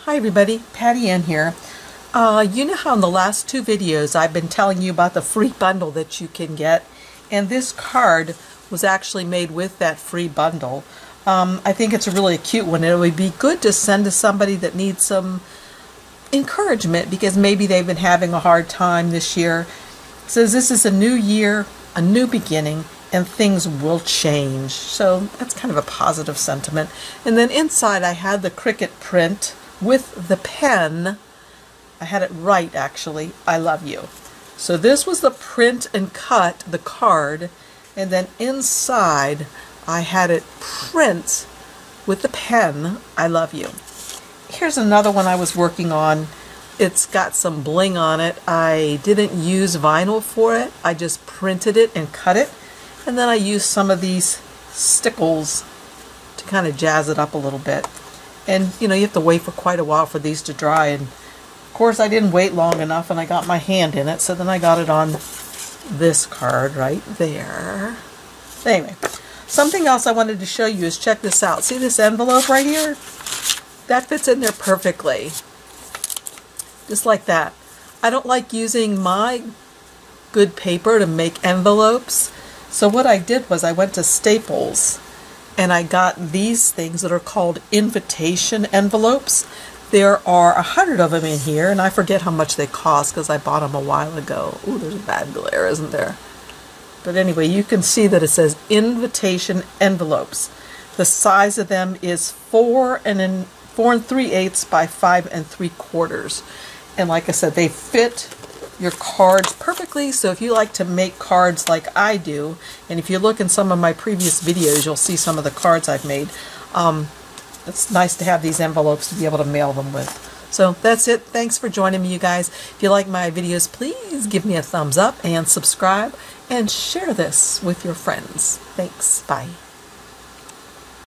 Hi everybody, Patty Ann here. You know how in the last two videos I've been telling you about the free bundle that you can get, and this card was actually made with that free bundle. I think it's a really cute one. It would be good to send to somebody that needs some encouragement because maybe they've been having a hard time this year. It says this is a new year, a new beginning, and things will change. So that's kind of a positive sentiment. And then inside I had the Cricut print with the pen. I had it right actually. I love you. So this was the print and cut, the card, and then inside I had it print with the pen, I love you. Here's another one I was working on. It's got some bling on it. I didn't use vinyl for it. I just printed it and cut it. And then I used some of these stickles to kind of jazz it up a little bit. And you know, you have to wait for quite a while for these to dry. And of course I didn't wait long enough and I got my hand in it. So then I got it on this card right there. Anyway, something else I wanted to show you is check this out. See this envelope right here? That fits in there perfectly. Just like that. I don't like using my good paper to make envelopes. So what I did was I went to Staples and I got these things that are called invitation envelopes. There are 100 of them in here and I forget how much they cost because I bought them a while ago. Ooh, there's a bad glare, isn't there? But anyway, you can see that it says invitation envelopes. The size of them is 4 3/8 by 5 3/4. And like I said, they fit your cards perfectly. So if you like to make cards like I do, and if you look in some of my previous videos, you'll see some of the cards I've made. It's nice to have these envelopes to be able to mail them with. So that's it. Thanks for joining me, you guys. If you like my videos, please give me a thumbs up and subscribe and share this with your friends. Thanks. Bye.